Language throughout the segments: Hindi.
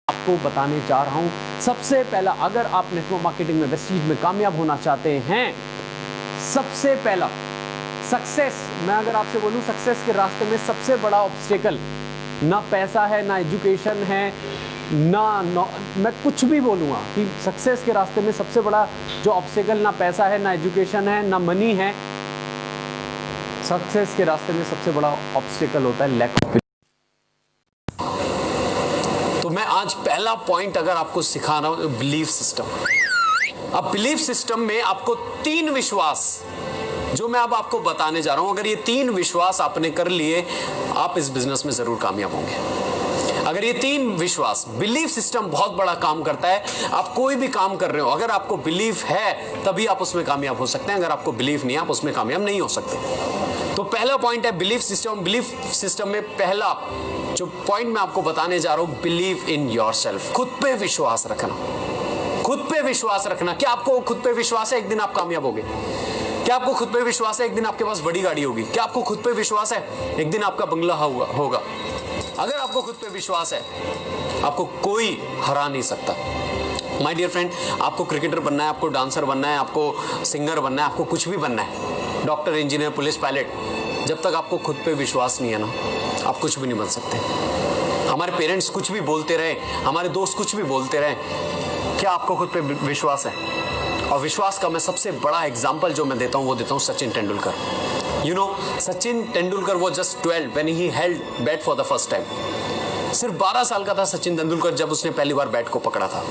आपको बताने जा रहा हूं। सबसे पहला, अगर आप नेटवर्क मार्केटिंग में वेस्टीज में कामयाब होना चाहते हैं, सबसे पहला सक्सेस, मैं अगर आपसे बोलूं सक्सेस के रास्ते में सबसे बड़ा ऑब्स्टेकल ना पैसा है, ना एजुकेशन है, ना मैं कुछ भी बोलूंगा कि सक्सेस के रास्ते में सबसे बड़ा जो ऑब्स्टेकल ना पैसा है, ना एजुकेशन है, ना मनी है। सक्सेस के रास्ते में सबसे बड़ा ऑब्स्टेकल होता है लैक ऑफ। तो मैं आज पहला पॉइंट अगर आपको सिखा रहा हूं, बिलीफ सिस्टम। अब बिलीफ सिस्टम में आपको 3 विश्वास जो मैं अब आपको बताने जा रहा हूं, अगर ये 3 विश्वास आपने कर लिए, आप इस बिजनेस में जरूर कामयाब होंगे। अगर ये 3 विश्वास, बिलीफ सिस्टम बहुत बड़ा काम करता है। आप कोई भी काम कर रहे हो, अगर आपको बिलीफ है तभी आप उसमें कामयाब हो सकते हैं, अगर आपको बिलीफ नहीं है आप उसमें कामयाब नहीं हो सकते। तो पहला पॉइंट है बिलीफ सिस्टम। बिलीफ सिस्टम में पहला जो पॉइंट मैं आपको बताने जा रहा हूं, बिलीव इन योरसेल्फ। खुद पे विश्वास रखना। खुद पे विश्वास रखना। क्या आपको खुद पे विश्वास है एक दिन आप कामयाब होगे? क्या आपको खुद पे विश्वास है एक दिन आपके पास बड़ी गाड़ी होगी? क्या आपको खुद पे विश्वास है एक दिन आपका बंगला होगा? अगर आपको खुद पे विश्वास है, आपको कोई हरा नहीं सकता। माय डियर फ्रेंड, आपको क्रिकेटर बनना है, आपको डांसर बनना है, आपको सिंगर बनना है, आपको कुछ भी बनना है, डॉक्टर, इंजीनियर, पुलिस, पायलट, जब तक आपको खुद पे विश्वास नहीं है ना, आप कुछ भी नहीं बन सकते। हमारे पेरेंट्स कुछ भी बोलते रहे, हमारे दोस्त कुछ भी बोलते रहे, क्या आपको खुद पे विश्वास है? और विश्वास का मैं सबसे बड़ा एग्जाम्पल जो मैं देता हूं वो देता हूं सचिन तेंदुलकर। यू नो, सचिन तेंदुलकर वो just 12 when he held bat for the first time. सिर्फ 12 साल का था सचिन तेंदुलकर जब उसने पहली बार बैट को पकड़ा था।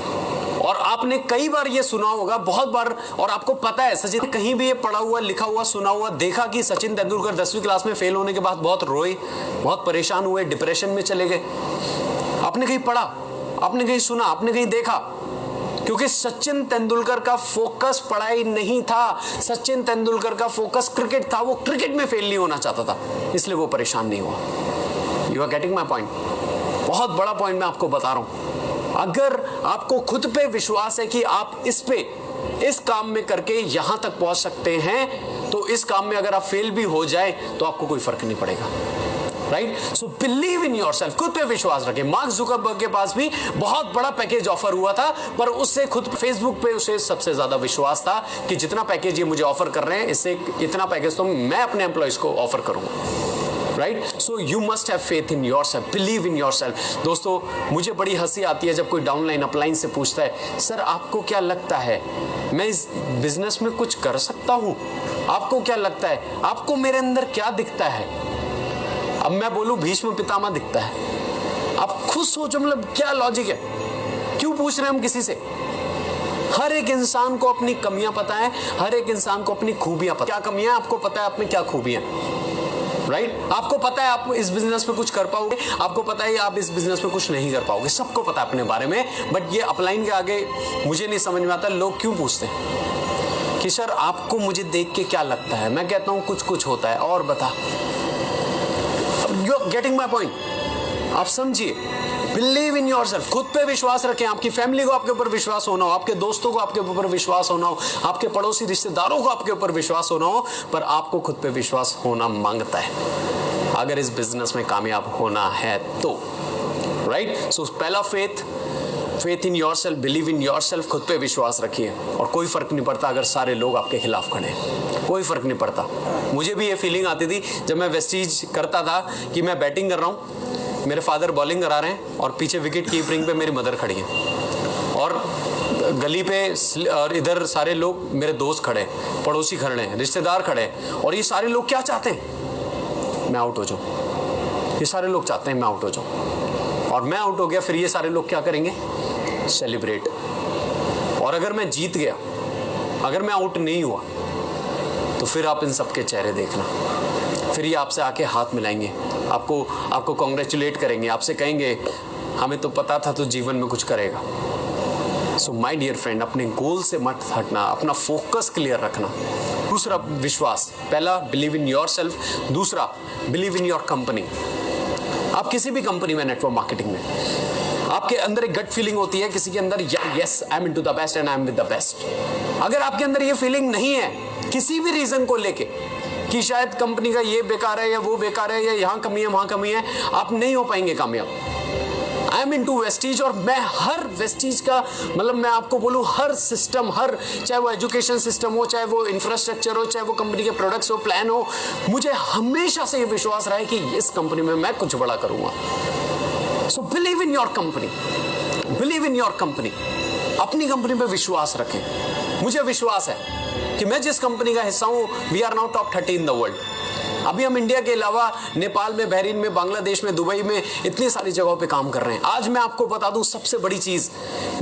और आपने कई बार ये सुना होगा, बहुत बार, और आपको पता है सचिन, कहीं भी ये पढ़ा हुआ, लिखा हुआ, सुना हुआ, देखा कि सचिन तेंदुलकर 10वीं क्लास में फेल होने के बाद बहुत रोए, बहुत परेशान हुए, डिप्रेशन में चले गए? आपने कहीं पढ़ा, आपने कहीं सुना, आपने कहीं देखा? क्योंकि सचिन तेंदुलकर का फोकस पढ़ाई नहीं था, सचिन तेंदुलकर का फोकस क्रिकेट था। वो क्रिकेट में फेल नहीं होना चाहता था, इसलिए वो परेशान नहीं हुआ। You are getting my point? बहुत बड़ा पॉइंट मैं आपको बता रहा हूं। अगर आपको खुद पे विश्वास है कि आप इस काम में करके यहां तक पहुंच सकते हैं, तो इस काम में अगर आप फेल भी हो जाए तो आपको कोई फर्क नहीं पड़ेगा। Right? So believe in yourself. खुद पे विश्वास रखें। मार्क जुकरबर्ग के पास भी बहुत बड़ा पैकेज ऑफर हुआ था, पर उससे खुद फेसबुक पे उसे सबसे ज्यादा विश्वास था कि जितना पैकेज ये मुझे ऑफर कर रहे हैं, इससे इतना पैकेज तो मैं अपने एम्प्लॉयज को ऑफर करूंगा। Right? So you must have faith in yourself, believe in yourself. दोस्तों, मुझे बड़ी हंसी आती है जब कोई डाउनलाइन अपलाइन से पूछता है, सर आपको क्या लगता है मैं इस बिजनेस में कुछ कर सकता हूं? आपको क्या लगता है? आपको मेरे अंदर क्या दिखता है? अब मैं बोलूं भीष्म पितामह दिखता है। आप खुद सोचो, मतलब क्या लॉजिक है? क्यों पूछ रहे हैं हम किसी से? हर एक इंसान को अपनी कमियां पता है, हर एक इंसान को अपनी खूबियां पता है। क्या कमियां आपको पता है, आप में क्या खूबियां? राइट? आपको पता है आप इस बिजनेस में कुछ कर पाओगे, आपको पता है आप इस बिजनेस में कुछ नहीं कर पाओगे, सबको पता है अपने बारे में। बट ये अपलाइन के आगे मुझे नहीं समझ में आता, लोग क्यों पूछते हैं कि सर आपको मुझे देख के क्या लगता है? मैं कहता हूं कुछ होता है, और बता। You're getting my point? आप समझिए, बिलीव इन योरसेल्फ। खुद पे विश्वास रखें। आपकी फैमिली को आपके ऊपर विश्वास होना हो, आपके दोस्तों को आपके ऊपर विश्वास होना हो, आपके पड़ोसी रिश्तेदारों को आपके ऊपर विश्वास होना हो, पर आपको खुद पे विश्वास होना मांगता है अगर इस बिजनेस में कामयाब होना है तो। राइट? सो पहला faith in yourself, believe in yourself. खुद पे विश्वास रखिए, और कोई फर्क नहीं पड़ता अगर सारे लोग आपके खिलाफ खड़े हैं, कोई फर्क नहीं पड़ता। मुझे भी ये फीलिंग आती थी जब मैं वेस्टीज करता था कि मैं बैटिंग कर रहा हूँ, मेरे फादर बॉलिंग करा रहे हैं और पीछे विकेट कीपिंग पे मेरी मदर खड़ी है, और गली पे और इधर सारे लोग मेरे दोस्त खड़े, पड़ोसी खड़े हैं, रिश्तेदार खड़े हैं, और ये सारे लोग क्या चाहते हैं? मैं आउट हो जाऊँ। ये सारे लोग चाहते हैं मैं आउट हो जाऊँ, और मैं आउट हो गया, फिर ये सारे लोग क्या करेंगे? सेलिब्रेट। और अगर मैं जीत गया, अगर मैं आउट नहीं हुआ, तो फिर आप इन सबके चेहरे देखना, फिर ये आपसे आके हाथ मिलाएंगे, आपको कॉन्ग्रेचुलेट करेंगे, आपसे कहेंगे हमें तो पता था तो जीवन में कुछ करेगा। सो माय डियर फ्रेंड, अपने गोल से मत हटना, अपना फोकस क्लियर रखना। दूसरा विश्वास, पहला बिलीव इन योरसेल्फ, दूसरा बिलीव इन योर कंपनी। आप किसी भी कंपनी में, नेटवर्क मार्केटिंग में, आपके अंदर एक गट फीलिंग होती है, किसी के अंदर yes I am into the best and I am with the best. अगर आपके अंदर ये फीलिंग नहीं है किसी भी रीजन को लेके कि शायद कंपनी का ये बेकार है या वो बेकार है या यहाँ कमी है वहां कमी है, आप नहीं हो पाएंगे कामयाब। आई एम इनटू वेस्टीज, और मैं हर वेस्टीज का मतलब मैं आपको बोलूं हर सिस्टम, हर चाहे वो एजुकेशन सिस्टम हो, चाहे वो इंफ्रास्ट्रक्चर हो, चाहे वो कंपनी के प्रोडक्ट्स हो, प्लान हो, मुझे हमेशा से ये विश्वास रहा है कि इस कंपनी में मैं कुछ बड़ा करूंगा। So believe in your company, believe in your company. अपनी कंपनी पे विश्वास रखें। मुझे विश्वास है कि मैं जिस कंपनी का हिस्सा हूं, we are now top 30 in the world. अभी हम इंडिया के अलावा नेपाल में, बहरीन में, बांग्लादेश में, दुबई में, इतनी सारी जगहों पे काम कर रहे हैं। आज मैं आपको बता दूं सबसे बड़ी चीज,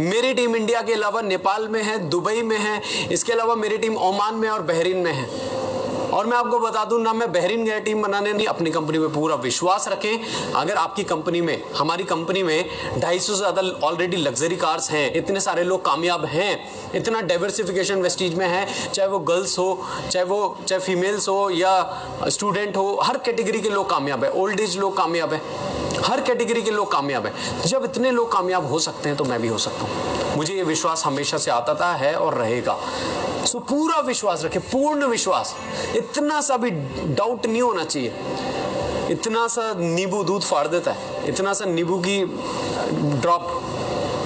मेरी टीम इंडिया के अलावा नेपाल में है, दुबई में है, इसके अलावा मेरी टीम ओमान में और बहरीन में है। और मैं आपको बता दूं ना, मैं बहरीन गया टीम बनाने नहीं। अपनी कंपनी में पूरा विश्वास रखें। अगर आपकी कंपनी में, हमारी कंपनी में 250 से ज्यादा ऑलरेडी लग्जरी कार्स हैं, इतने सारे लोग कामयाब हैं, इतना डाइवर्सिफिकेशन वेस्टीज में है, चाहे वो गर्ल्स हो, चाहे फीमेल्स हो या स्टूडेंट हो, हर कैटेगरी के लोग कामयाब है, ओल्ड एज लोग कामयाब है, हर कैटेगरी के लोग कामयाब है। जब इतने लोग कामयाब हो सकते हैं तो मैं भी हो सकता हूँ। मुझे ये विश्वास हमेशा से आता था, है और रहेगा। सो पूरा विश्वास रखें, पूर्ण विश्वास। इतना सा भी डाउट नहीं होना चाहिए। इतना सा नींबू दूध फाड़ देता है, इतना सा नींबू की ड्रॉप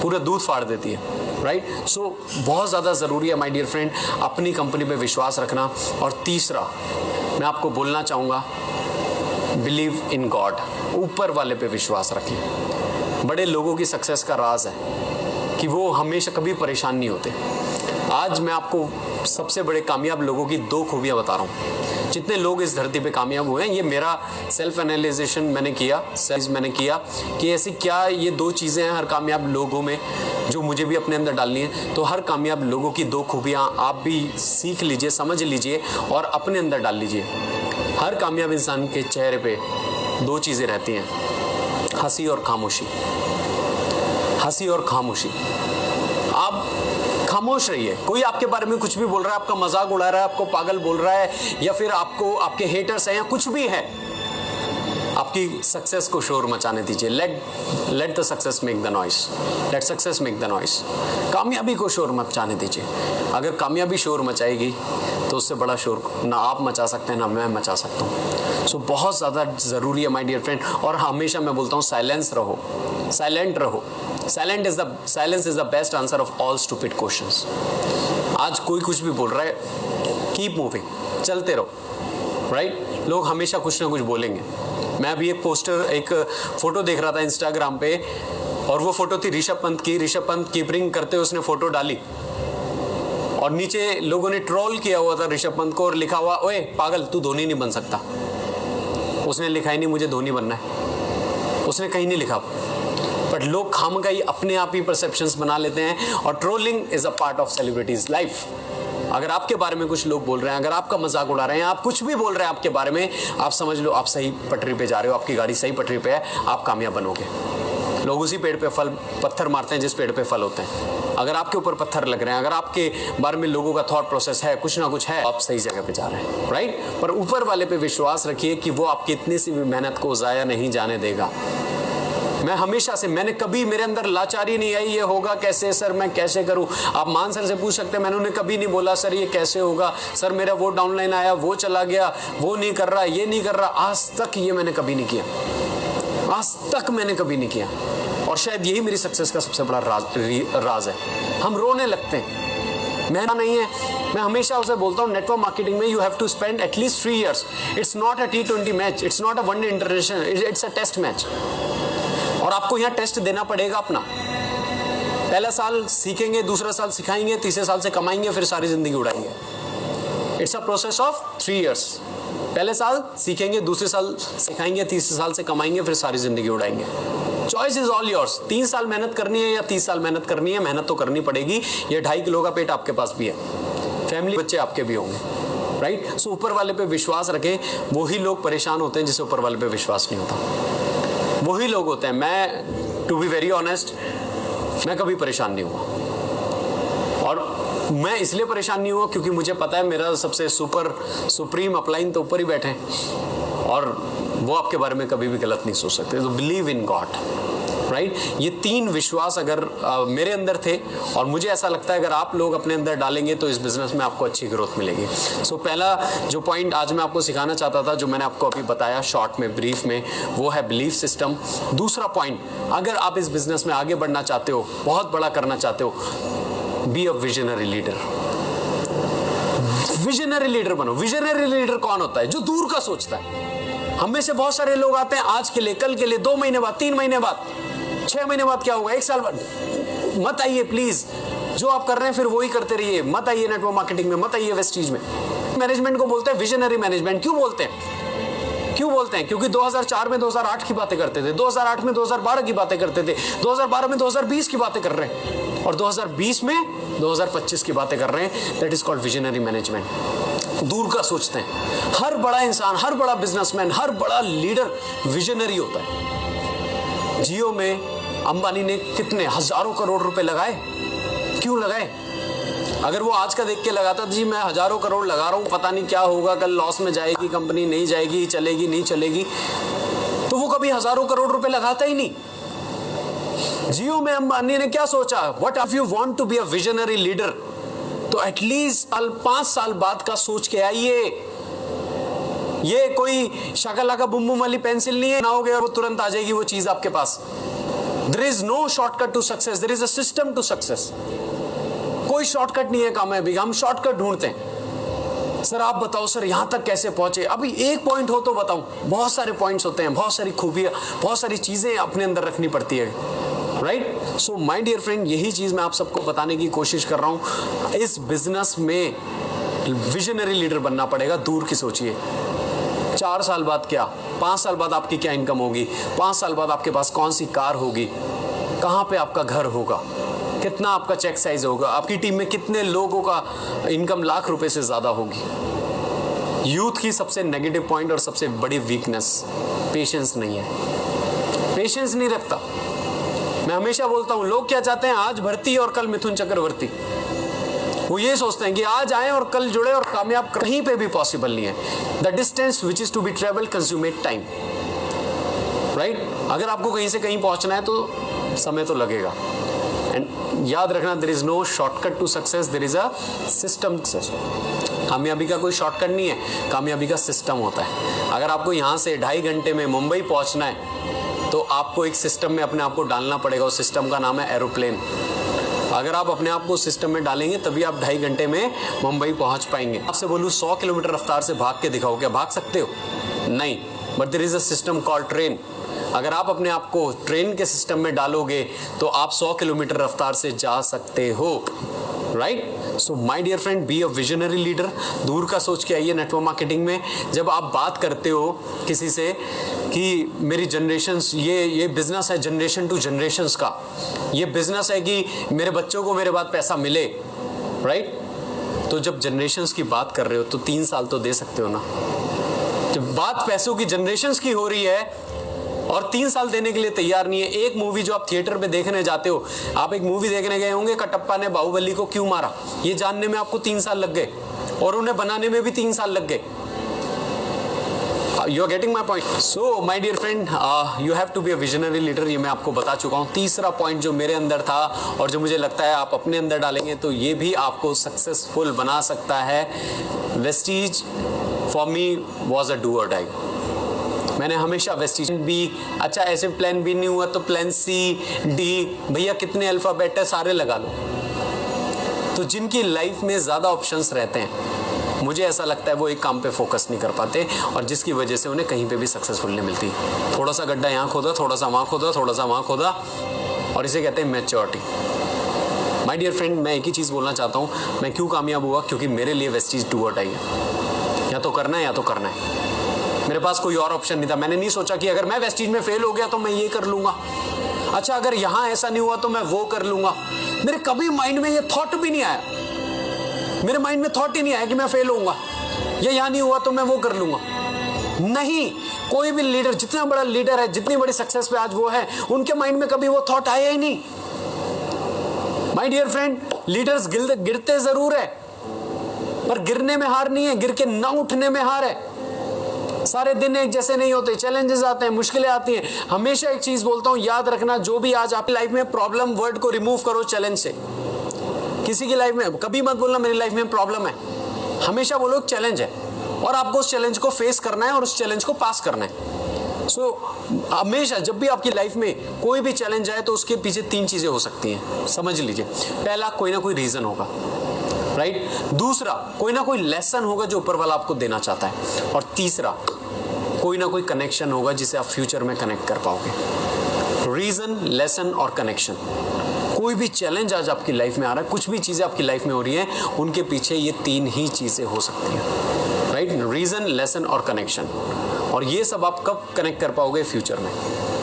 पूरा दूध फाड़ देती है, राइट। सो बहुत ज़्यादा ज़रूरी है माय डियर फ्रेंड अपनी कंपनी पे विश्वास रखना। और तीसरा मैं आपको बोलना चाहूँगा, बिलीव इन गॉड, ऊपर वाले पे विश्वास रखें। बड़े लोगों की सक्सेस का राज है कि वो हमेशा कभी परेशान नहीं होते। आज मैं आपको सबसे बड़े कामयाब लोगों की 2 खूबियां बता रहा हूँ। जितने लोग इस धरती पे कामयाब हुए हैं, ये मेरा सेल्फ एनालिजेशन मैंने किया कि ऐसी क्या ये 2 चीज़ें हैं हर कामयाब लोगों में जो मुझे भी अपने अंदर डालनी है। तो हर कामयाब लोगों की 2 खूबियां आप भी सीख लीजिए, समझ लीजिए और अपने अंदर डाल लीजिए। हर कामयाब इंसान के चेहरे पे 2 चीज़ें रहती हैं, हंसी और खामोशी। हंसी और खामोशी। आप खामोश रहिए। कोई आपके बारे में कुछ भी बोल रहा है, आपका मजाक उड़ा रहा है, आपको पागल बोल रहा है, या फिर आपको आपके हेटर्स हैं या कुछ भी है, आपकी सक्सेस को शोर मचाने दीजिए। Let the success make the noise, let success make the noise. कामयाबी को शोर मचाने दीजिए। अगर कामयाबी शोर मचाएगी तो उससे बड़ा शोर ना आप मचा सकते हैं ना मैं मचा सकता हूँ। सो बहुत ज़्यादा ज़रूरी है माय डियर फ्रेंड। और हमेशा मैं बोलता हूँ साइलेंस रहो, साइलेंट रहो। Silence is the best answer of all stupid questions. आज कोई कुछ भी बोल रहा है, कीप मूविंग, चलते रहो, राइट। लोग हमेशा कुछ ना कुछ बोलेंगे। मैं अभी एक फोटो देख रहा था इंस्टाग्राम पे, और वो फोटो थी ऋषभ पंत की। ऋषभ पंत कीपिंग करते हुए उसने फोटो डाली और नीचे लोगों ने ट्रोल किया हुआ था ऋषभ पंत को और लिखा हुआ, ओए पागल तू धोनी नहीं बन सकता। उसने लिखा ही नहीं मुझे धोनी बनना है, उसने कहीं नहीं लिखा। बट लोग खामखा ही अपने आप ही परसेप्शंस बना लेते हैं। और trolling is a part of celebrities life. अगर आपके बारे में कुछ लोग बोल रहे हैं, अगर आपका मजाक उड़ा रहे हैं, आप कुछ भी बोल रहे हैं आपके बारे में, आप समझ लो आप सही पटरी पे जा रहे हो, आपकी गाड़ी सही पटरी पे है, आप कामयाब बनोगे। लोग उसी पेड़ पे पत्थर मारते हैं जिस पेड़ पे फल होते हैं। अगर आपके ऊपर पत्थर लग रहे हैं, अगर आपके बारे में लोगों का थॉट प्रोसेस है, कुछ ना कुछ है, आप सही जगह पे जा रहे हैं, राइट। पर ऊपर वाले पे विश्वास रखिए कि वो आपकी इतनी सी भी मेहनत को जाया नहीं जाने देगा। मैं हमेशा से, मैंने कभी, मेरे अंदर लाचारी नहीं आई ये होगा कैसे सर, मैं कैसे करूं। आप मान सर से पूछ सकते हैं, मैंने उन्हें कभी नहीं बोला सर ये कैसे होगा, सर मेरा वो डाउनलाइन आया, वो चला गया, वो नहीं कर रहा, ये नहीं कर रहा। आज तक ये मैंने कभी नहीं किया, आज तक मैंने कभी नहीं किया। और शायद यही मेरी सक्सेस का सबसे बड़ा राज है। हम रोने लगते हैं, मेहनत नहीं है। मैं हमेशा उसे बोलता हूँ, नेटवर्क मार्केटिंग में you have to spend at least 3 years। It's not a T20 match, it's not a one day international, it's a test match. और आपको यहाँ टेस्ट देना पड़ेगा अपना। पहला साल सीखेंगे, दूसरा साल सिखाएंगे, तीसरे साल से कमाएंगे, फिर सारी जिंदगी उड़ाएंगे। It's a process of 3 years। पहले साल सीखेंगे, दूसरे साल सिखाएंगे, तीसरे साल से कमाएंगे, फिर सारी जिंदगी उड़ाएंगे। Choice is all yours. 3 साल मेहनत करनी है या 30 साल मेहनत करनी है, मेहनत तो करनी पड़ेगी। ये 2.5 किलो का पेट आपके पास भी है, फैमिली बच्चे आपके भी होंगे, राइट। सो ऊपर वाले पे विश्वास रखें। वही लोग परेशान होते हैं जिसे ऊपर वाले पे विश्वास नहीं होता, वही लोग होते हैं। मैं टू बी वेरी ऑनेस्ट, मैं कभी परेशान नहीं हुआ। और मैं इसलिए परेशान नहीं हुआ क्योंकि मुझे पता है मेरा सबसे सुप्रीम अपलाइन तो ऊपर ही बैठे हैं और वो आपके बारे में कभी भी गलत नहीं सोच सकते। तो बिलीव इन गॉड, राइट। ये 3 विश्वास अगर मेरे अंदर थे और मुझे ऐसा लगता है अगर आप लोग अपने अंदर डालेंगे तो इस बिजनेस में आपको अच्छी ग्रोथ मिलेगी। सो पहला जो पॉइंट आज मैं आपको सिखाना चाहता था, जो मैंने आपको अभी बताया शॉर्ट में, ब्रीफ में, वो है बिलीफ सिस्टम। दूसरा पॉइंट, अगर आप इस बिजनेस में आगे बढ़ना चाहते हो, बहुत बड़ा करना चाहते हो, B a visionary leader. Visionary leader बनो। विजनरी लीडर कौन होता है? जो दूर का सोचता है। हम में से बहुत सारे लोग आते हैं आज के लिए, कल के लिए, 2 महीने बाद, 3 महीने बाद, 6 महीने बाद क्या होगा, 1 साल बाद। मत आइए प्लीज, जो आप कर रहे हैं फिर वही करते रहिए। मत आइए नेटवर्क मार्केटिंग में, मत आइए वेस्टीज में। मैनेजमेंट को बोलते हैं विजनरी मैनेजमेंट। क्यों बोलते हैं? क्यों बोलते हैं? क्योंकि 2004 में 2008 की बातें करते थे, 2008 में 2012 की बातें करते थे, 2012 में 2020 की बातें कर रहे हैं, और 2020 में 2025 की बातें कर रहे हैं। That is called visionary management. दूर का सोचते हैं। हर बड़ा इंसान, हर बड़ा बिजनेसमैन, हर बड़ा लीडर विजनरी होता है। जियो में अंबानी ने कितने हजारों करोड़ रुपए लगाए? क्यों लगाए? अगर वो आज का देख के लगाता, जी मैं हजारों करोड़ लगा रहा हूं, पता नहीं क्या होगा, कल लॉस में जाएगी कंपनी, नहीं जाएगी, चलेगी नहीं चलेगी, तो वो कभी हजारों करोड़ रुपए लगाता ही नहीं। जियो में अंबानी ने क्या सोचा? What if you want to be a visionary leader, तो एटलीस्ट 5 साल बाद का सोच के आइए। ये कोई शकला का बुम बुम वाली पेंसिल नहीं है, बनाओगे और वो तुरंत आ जाएगी वो चीज आपके पास। There is no shortcut to success. There is a system to success. कोई शॉर्टकट नहीं है कामयाबी का। हम शॉर्टकट ढूंढते हैं। सर आप बताओ सर यहां तक कैसे पहुंचे? अभी एक पॉइंट हो तो बताऊं। बहुत सारे पॉइंट्स होते हैं, बहुत सारी खूबियां, बहुत सारी चीजें अपने अंदर रखनी पड़ती है, right. So my dear friend, यही चीज मैं आप सबको बताने की कोशिश कर रहा हूं। इस बिजनेस में विजनरी लीडर बनना पड़ेगा। दूर की सोचिए। 4 साल बाद क्या, 5 साल बाद आपकी क्या इनकम होगी, 5 साल बाद आपके पास कौन सी कार होगी, कहां पे आपका घर होगा, कितना आपका चेक साइज होगा, आपकी टीम में कितने लोगों का इनकम लाख रुपए से ज्यादा होगी। यूथ की सबसे नेगेटिव पॉइंट और सबसे बड़ी वीकनेस पेशेंस नहीं है। पेशेंस नहीं रखता। मैं हमेशा बोलता हूं, लोग क्या चाहते हैं? आज भर्ती और कल मिथुन चक्रवर्ती। वो ये सोचते हैं कि आज आए और कल जुड़े और कामयाब। कहीं पे भी पॉसिबल नहीं है। The distance which is to be travel consumed time, right. अगर आपको कहीं से कहीं पहुंचना है तो समय तो लगेगा। एंड याद रखना, there is no shortcut to success, there is a system. कामयाबी का कोई शॉर्टकट नहीं है, कामयाबी का सिस्टम होता है। अगर आपको यहाँ से 2.5 घंटे में मुंबई पहुंचना है तो आपको एक सिस्टम में अपने आप को डालना पड़ेगा। उस सिस्टम का नाम है एरोप्लेन। अगर आप अपने आप को सिस्टम में डालेंगे तभी आप 2.5 घंटे में मुंबई पहुंच पाएंगे। आपसे बोलूं 100 किलोमीटर रफ्तार से भाग के दिखाओ, क्या भाग सकते हो? नहीं। But there is a system called train. अगर आप अपने आप को ट्रेन के सिस्टम में डालोगे तो आप 100 किलोमीटर रफ्तार से जा सकते हो, right. So my dear friend, be a visionary leader. दूर का सोच के आइए नेटवर्क मार्केटिंग में। जब आप बात करते हो किसी से कि मेरी जनरेशंस, ये बिजनेस है जनरेशन टू जनरेशंस का, ये बिजनेस है कि मेरे बच्चों को मेरे बाद पैसा मिले, राइट। तो जब जनरेशंस की बात कर रहे हो तो 3 साल तो दे सकते हो ना। जब बात पैसों की जनरेशंस की हो रही है और 3 साल देने के लिए तैयार नहीं है। एक मूवी जो आप थिएटर पे देखने जाते हो, आप एक मूवी देखने गए होंगे, कटप्पा ने बाहुबली को क्यों मारा, ये जानने में आपको 3 साल लग गए और उन्हें बनाने में भी 3 साल लग गए। You are getting my point. So my dear friend, you have to be a visionary leader. ये मैं आपको बता चुका हूँ। तीसरा पॉइंट जो मेरे अंदर था और जो मुझे लगता है आप अपने अंदर डालेंगे तो ये भी आपको सक्सेसफुल बना सकता है। Vestige for me was a do और डाई। मैंने हमेशा वेस्टीज बी, अच्छा ऐसे प्लान बी नहीं हुआ तो प्लान सी, डी, भैया कितने अल्फाबेट है सारे लगा लो। तो जिनकी लाइफ में ज्यादा ऑप्शंस रहते हैं, मुझे ऐसा लगता है वो एक काम पे फोकस नहीं कर पाते और जिसकी वजह से उन्हें कहीं पे भी सक्सेसफुल नहीं मिलती। थोड़ा सा गड्ढा यहाँ खोदा, थोड़ा सा वहाँ खोदा, थोड़ा सा वहाँ खोदा, और इसे कहते हैं मैच्योरिटी। माय डियर फ्रेंड, मैं एक ही चीज़ बोलना चाहता हूँ, मैं क्यों कामयाब हुआ? क्योंकि मेरे लिए वेस्टीज डू और डाई है। या तो करना है या तो करना है। मेरे पास कोई और ऑप्शन नहीं था। मैंने नहीं सोचा कि अगर मैं वेस्टीज में फेल हो गया तो मैं ये कर लूंगा, अच्छा अगर यहाँ ऐसा नहीं हुआ तो मैं वो कर लूंगा। मेरे कभी माइंड में ये थॉट भी नहीं आया। मेरे माइंड में थॉट ही नहीं आया कि मैं फेल होऊंगा या यहाँ नहीं हुआ तो मैं वो कर लूंगा। नहीं, कोई भी लीडर, जितना बड़ा लीडर है, जितनी बड़ी सक्सेस पे आज वो है, उनके माइंड में कभी वो थॉट आया ही नहीं। माय डियर फ्रेंड, लीडर्स गिरते जरूर है पर गिरने में हार नहीं है, गिर के ना उठने में हार है। सारे दिन एक जैसे नहीं होते, चैलेंजेस आते हैं, मुश्किलें आती हैं। हमेशा एक चीज बोलता हूं, याद रखना, जो भी आज आपकी लाइफ में प्रॉब्लम, वर्ड को रिमूव करो चैलेंज से। किसी की लाइफ में कभी मत बोलना मेरी लाइफ में प्रॉब्लम है, हमेशा बोलो चैलेंज है और आपको उस चैलेंज को फेस करना है और उस चैलेंज को पास करना है। हमेशा जब भी आपकी लाइफ में कोई भी चैलेंज आए तो उसके पीछे 3 चीजें हो सकती हैं, समझ लीजिए। पहला, कोई ना कोई रीजन होगा, राइट। दूसरा, कोई ना कोई लेसन होगा जो ऊपर वाला आपको देना चाहता है। और तीसरा, कोई ना कोई कनेक्शन होगा जिसे आप फ्यूचर में कनेक्ट कर पाओगे। रीजन, लेसन और कनेक्शन। कोई भी चैलेंज आज आपकी लाइफ में आ रहा है, कुछ भी चीजें आपकी लाइफ में हो रही हैं, उनके पीछे ये 3 ही चीजें हो सकती हैं, राइट। रीजन, लेसन और कनेक्शन। और ये सब आप कब कनेक्ट कर पाओगे? फ्यूचर में।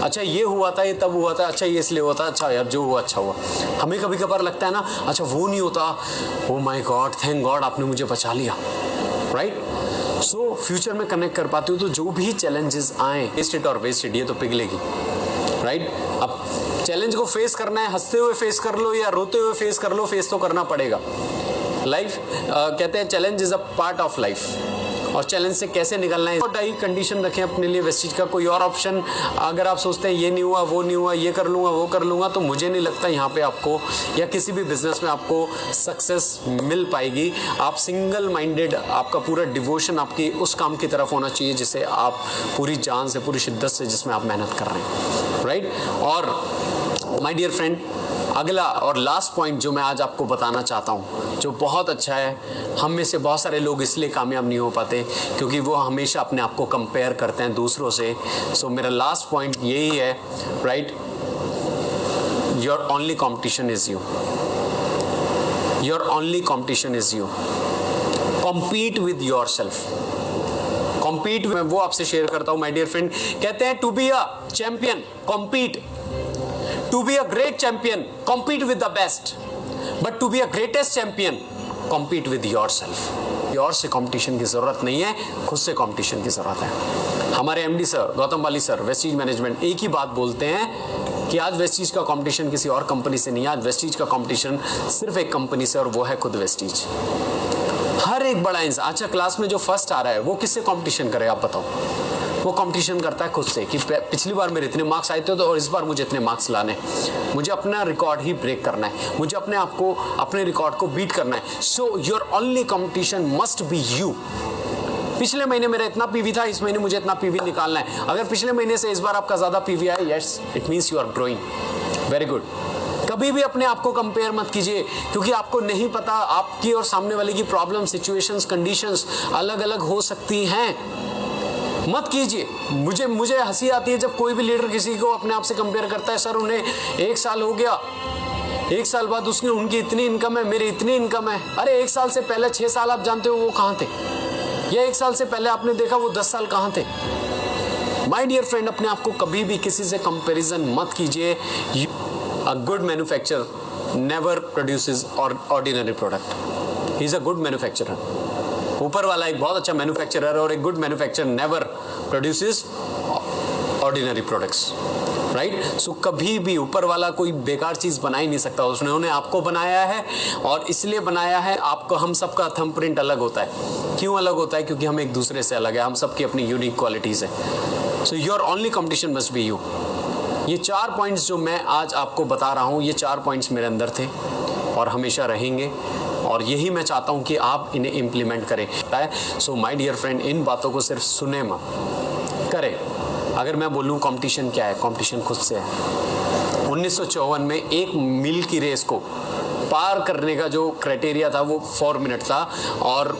अच्छा ये हुआ था, ये तब हुआ था, अच्छा ये इसलिए हुआ था, अच्छा यार जो हुआ अच्छा हुआ। हमें कभी कभार लगता है ना, अच्छा वो नहीं होता, oh my God, thank God आपने मुझे बचा लिया, राइट। सो फ्यूचर में कनेक्ट कर पाते हो तो जो भी चैलेंजेस आए, वेस्टेड और वेस्टेड, ये तो पिघलेगी, राइट। अब चैलेंज को फेस करना है, हंसते हुए फेस कर लो या रोते हुए फेस कर लो, फेस तो करना पड़ेगा। लाइफ कहते हैं challenge is a part of life, और चैलेंज से कैसे निकलना है, डाई कंडीशन रखें अपने लिए वेस्टेज का। कोई और ऑप्शन अगर आप सोचते हैं ये नहीं हुआ, वो नहीं हुआ, ये कर लूँगा, वो कर लूँगा, तो मुझे नहीं लगता यहाँ पे आपको या किसी भी बिजनेस में आपको सक्सेस मिल पाएगी। आप सिंगल माइंडेड, आपका पूरा डिवोशन आपकी उस काम की तरफ होना चाहिए जिसे आप पूरी जान से, पूरी शिद्दत से, जिसमें आप मेहनत कर रहे हैं, राइट। और माय डियर फ्रेंड, अगला और लास्ट पॉइंट जो मैं आज आपको बताना चाहता हूँ, जो बहुत अच्छा है, हम में से बहुत सारे लोग इसलिए कामयाब नहीं हो पाते क्योंकि वो हमेशा अपने आप को कंपेयर करते हैं दूसरों से। सो मेरा लास्ट पॉइंट यही है, right. Your only competition is you, your only competition is you. Compete with your self, compete. मैं वो आपसे शेयर करता हूँ माय डियर फ्रेंड। कहते हैं to be a champion compete, to be a great champion compete with the best, but to be a greatest champion compete with yourself। Your से कंपटीशन की जरूरत नहीं है, खुद से कंपटीशन की जरूरत है। हमारे एमडी सर गौतम वाली सर वेस्टीज मैनेजमेंट एक ही बात बोलते हैं कि आज वेस्टीज का कंपटीशन किसी और कंपनी से नहीं है, आज वेस्टीज का कंपटीशन सिर्फ एक कंपनी से, और वो है खुद वेस्टीज। हर एक बड़ा इंसान, अच्छा क्लास में जो फर्स्ट आ रहा है वो किससे कंपटीशन करे आप बताओ? वो कंपटीशन करता है खुद से कि पिछली बार मेरे इतने मार्क्स आए थे तो और इस बार मुझे इतने मार्क्स लाने, मुझे अपना रिकॉर्ड ही ब्रेक करना है, मुझे अपने आप को, अपने रिकॉर्ड को बीट करना है। So your only competition must be you. पिछले महीने मेरा इतना पीवी था, इस महीने मुझे इतना पीवी निकालना है। अगर पिछले महीने से इस बार आपका ज्यादा पीवी आया, yes it means you are growing, very good. कभी भी अपने आप को कंपेयर मत कीजिए, क्योंकि आपको नहीं पता आपकी और सामने वाले की प्रॉब्लम, सिचुएशंस, कंडीशंस अलग अलग हो सकती हैं। मत कीजिए। मुझे हंसी आती है जब कोई भी लीडर किसी को अपने आप से कंपेयर करता है। सर उन्हें 1 साल हो गया, 1 साल बाद उसने, उनकी इतनी इनकम है, मेरी इतनी इनकम है। अरे 1 साल से पहले 6 साल आप जानते हो वो कहाँ थे, या 1 साल से पहले आपने देखा वो 10 साल कहाँ थे। माय डियर फ्रेंड, अपने आप को कभी भी किसी से कंपैरिजन मत कीजिए। A good manufacturer never produces ordinary product, he is a good manufacturer. ऊपर वाला एक बहुत अच्छा मैन्युफैक्चरर है, और एक good manufacturer never produces ordinary products, right. So कभी भी ऊपर वाला कोई बेकार चीज बना ही नहीं सकता। उसने आपको बनाया है, और इसलिए बनाया है आपको। हम सबका थंबप्रिंट अलग होता है। क्यों अलग होता है? क्योंकि हम एक दूसरे से अलग है, हम सबकी अपनी यूनिक क्वालिटीज है। So your only competition must be you. ये 4 पॉइंट्स जो मैं आज आपको बता रहा हूँ, ये 4 पॉइंट्स मेरे अंदर थे और हमेशा रहेंगे, और यही मैं चाहता हूं कि आप इन्हें इंप्लीमेंट करें। सो माय डियर फ्रेंड, इन बातों को सिर्फ सुने मत, करें। अगर मैं बोलूं कंपटीशन क्या है, कंपटीशन खुद से है। 1954 में 1 मील की रेस को पार करने का जो क्राइटेरिया था वो 4 मिनट था, और